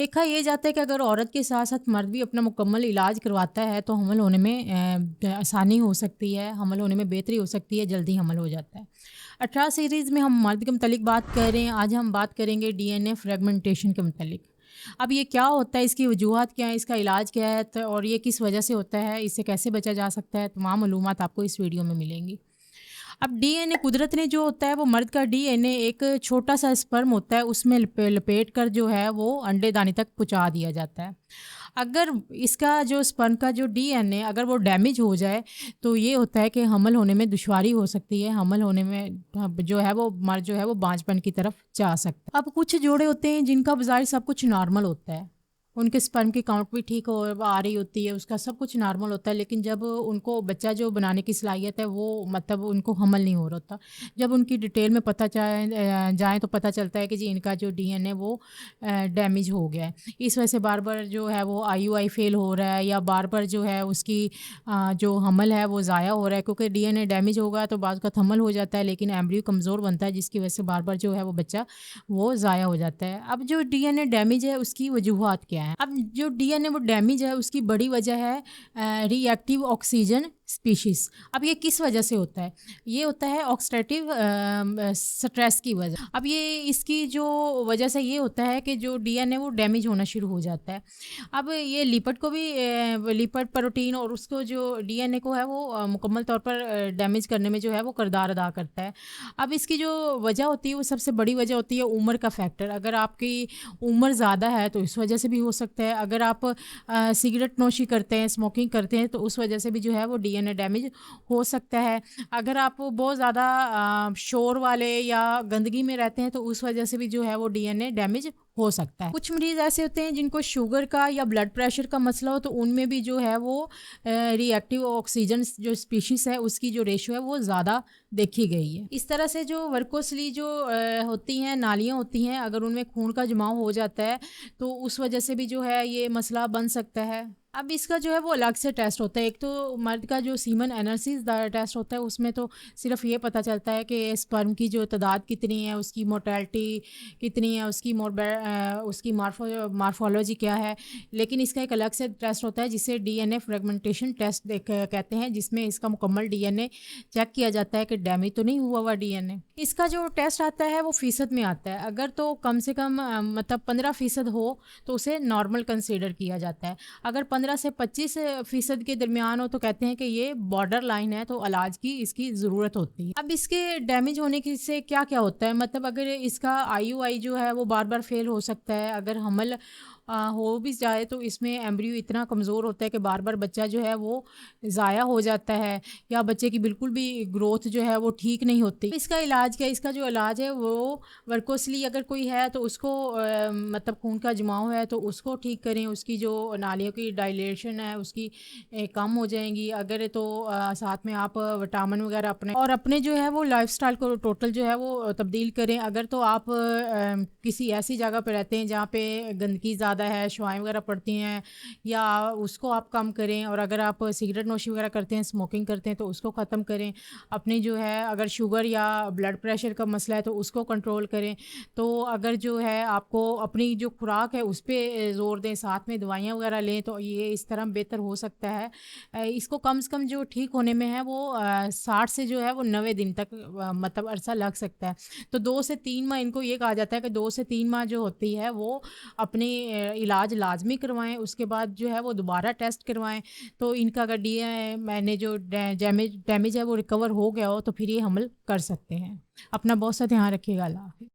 دیکھا یہ جاتا ہے کہ اگر عورت کے ساتھ ساتھ مرد بھی اپنا مکمل علاج کرواتا ہے تو حمل ہونے میں آسانی ہو سکتی ہے، حمل ہونے میں بہتری ہو سکتی ہے، جلدی حمل ہو جاتا ہے۔ 18 سیریز میں ہم مرد کے متعلق بات کر رہے ہیں، آج ہم بات کریں گے ڈی این اے فریگمنٹیشن کے متعلق۔ اب یہ کیا ہوتا ہے، اس کی وجوہات کیا ہیں، اس کا علاج کیا ہے اور یہ کس وجہ سے ہوتا ہے، اس سے کیسے بچا جا سکتا ہے، تمام معلومات آپ کو اس ویڈیو میں ملیں گی۔ اب ڈی این اے قدرت نے جو ہوتا ہے وہ مرد کا ڈی این اے ایک چھوٹا سا اسپرم ہوتا ہے، اس میں لپیٹ کر جو ہے وہ انڈے دانے تک پہنچا دیا جاتا ہے۔ اگر اس کا جو اسپرم کا جو ڈی این اے اگر وہ ڈیمیج ہو جائے تو یہ ہوتا ہے کہ حمل ہونے میں دشواری ہو سکتی ہے، حمل ہونے میں جو ہے وہ مرد جو ہے وہ بانجھ پن کی طرف جا سکتا ہے۔ اب کچھ جوڑے ہوتے ہیں جن کا بظاہر سب کچھ نارمل ہوتا ہے، ان کے اسپرم کی کاؤنٹ بھی ٹھیک آ رہی ہوتی ہے، اس کا سب کچھ نارمل ہوتا ہے، لیکن جب ان کو بچہ جو بنانے کی صلاحیت ہے وہ مطلب ان کو حمل نہیں ہو رہا ہوتا، جب ان کی ڈیٹیل میں پتہ جائیں تو پتہ چلتا ہے کہ جی ان کا جو ڈی این اے وہ ڈیمیج ہو گیا ہے، اس وجہ سے بار بار جو ہے وہ آئی یو آئی فیل ہو رہا ہے، یا بار بار جو ہے اس کی جو حمل ہے وہ ضائع ہو رہا ہے، کیونکہ ڈی این اے ڈیمیج ہوگا تو بعض کا حمل ہو جاتا ہے لیکن ایمبریو کمزور بنتا ہے، جس کی وجہ سے بار بار جو ہے وہ بچہ وہ ضائع ہو جاتا ہے۔ اب جو ڈی این اے ڈیمیج ہے اس کی وجوہات کیا ہیں؟ اب جو ڈی این اے وہ ڈیمیج ہے اس کی بڑی وجہ ہے ری ایکٹیو آکسیجن اسپیشیز۔ اب یہ کس وجہ سے ہوتا ہے؟ یہ ہوتا ہے آکسیڈیٹیو سٹریس کی وجہ۔ اب یہ اس کی جو وجہ سے یہ ہوتا ہے کہ جو ڈی این اے وہ ڈیمیج ہونا شروع ہو جاتا ہے۔ اب یہ لیپڈ کو بھی لیپڈ پروٹین اور اس کو جو ڈی این اے کو ہے وہ مکمل طور پر ڈیمیج کرنے میں جو ہے وہ کردار ادا کرتا ہے۔ اب اس کی جو وجہ ہوتی ہے وہ سب سے بڑی وجہ ہوتی ہے عمر کا فیکٹر۔ اگر آپ کی عمر زیادہ ہے تو اس وجہ سے بھی ہو سکتا ہے، اگر آپ سگریٹ نوشی کرتے ہیں، اسموکنگ کرتے ہیں تو اس وجہ سے بھی جو ہے وہ ڈی این اے ڈیمیج ہو سکتا ہے، اگر آپ بہت زیادہ شور والے یا گندگی میں رہتے ہیں تو اس وجہ سے بھی جو ہے وہ ڈی این اے ڈیمیج ہو سکتا ہے۔ کچھ مریض ایسے ہوتے ہیں جن کو شوگر کا یا بلڈ پریشر کا مسئلہ ہو تو ان میں بھی جو ہے وہ ری ایکٹیو آکسیجن جو اسپیشیز ہے اس کی جو ریشو ہے وہ زیادہ دیکھی گئی ہے۔ اس طرح سے جو ورکوسلی جو ہوتی ہیں نالیاں ہوتی ہیں، اگر ان میں خون کا جماؤ ہو جاتا ہے تو اس وجہ سے بھی جو ہے یہ مسئلہ بن سکتا ہے۔ اب اس کا جو ہے وہ الگ سے ٹیسٹ ہوتا ہے، ایک تو مرد کا جو سیمن انالیسس ٹیسٹ ہوتا ہے اس میں تو صرف یہ پتہ چلتا ہے کہ اسپرم کی جو تعداد کتنی ہے، اس کی مورٹیلٹی کتنی ہے، اس کی مارفولوجی کیا ہے، لیکن اس کا ایک الگ سے ٹیسٹ ہوتا ہے جسے ڈی این اے فریگمنٹیشن ٹیسٹ کہتے ہیں، جس میں اس کا مکمل ڈی این اے چیک کیا جاتا ہے کہ ڈیمیج تو نہیں ہوا ہوا ڈی این اے۔ اس کا جو ٹیسٹ آتا ہے وہ فیصد میں آتا ہے، اگر تو کم سے کم مطلب 15% ہو تو اسے نارمل کنسیڈر کیا جاتا ہے، اگر 15 سے 25% کے درمیان ہو تو کہتے ہیں کہ یہ بارڈر لائن ہے، تو علاج کی اس کی ضرورت ہوتی ہے۔ اب اس کے ڈیمیج ہونے کی سے کیا کیا ہوتا ہے، مطلب اگر اس کا آئی یو آئی جو ہے وہ بار بار فیل ہو سکتا ہے، اگر حمل ہو بھی جائے تو اس میں ایمبریو اتنا کمزور ہوتا ہے کہ بار بار بچہ جو ہے وہ ضائع ہو جاتا ہے، یا بچے کی بالکل بھی گروتھ جو ہے وہ ٹھیک نہیں ہوتی۔ اس کا علاج کیا؟ اس کا جو علاج ہے وہ ورکوسلی اگر کوئی ہے تو اس کو مطلب خون کا جماؤ ہے تو اس کو ٹھیک کریں، اس کی جو نالیوں کی ڈائلیشن ہے اس کی کم ہو جائیں گی، اگر تو ساتھ میں آپ وٹامن وغیرہ اپنے جو ہے وہ لائف سٹائل کو ٹوٹل جو ہے وہ تبدیل کریں، اگر تو آپ کسی ایسی جگہ پہ رہتے ہیں جہاں پہ گندگی زیادہ ہے، شوائیں وغیرہ پڑتی ہیں، یا اس کو آپ کم کریں، اور اگر آپ سگریٹ نوشی وغیرہ کرتے ہیں، اسموکنگ کرتے ہیں تو اس کو ختم کریں، اپنی جو ہے اگر شوگر یا بلڈ پریشر کا مسئلہ ہے تو اس کو کنٹرول کریں، تو اگر جو ہے آپ کو اپنی جو خوراک ہے اس پہ زور دیں، ساتھ میں دوائیاں وغیرہ لیں، تو یہ اس طرح بہتر ہو سکتا ہے۔ اس کو کم سے کم جو ٹھیک ہونے میں ہے وہ 60 سے جو ہے وہ 90 دن تک مطلب عرصہ لگ سکتا ہے، تو 2 سے 3 ماہ ان کو یہ کہا جاتا ہے کہ 2 سے 3 ماہ جو ہوتی ہے وہ اپنی علاج لازمی کروائیں، اس کے بعد جو ہے وہ دوبارہ ٹیسٹ کروائیں، تو ان کا اگر ڈی میں نے جو ڈیمیج ہے وہ ریکور ہو گیا ہو تو پھر یہ حمل کر سکتے ہیں۔ اپنا بہت سا دھیان رکھیے گا۔ اللہ حافظ۔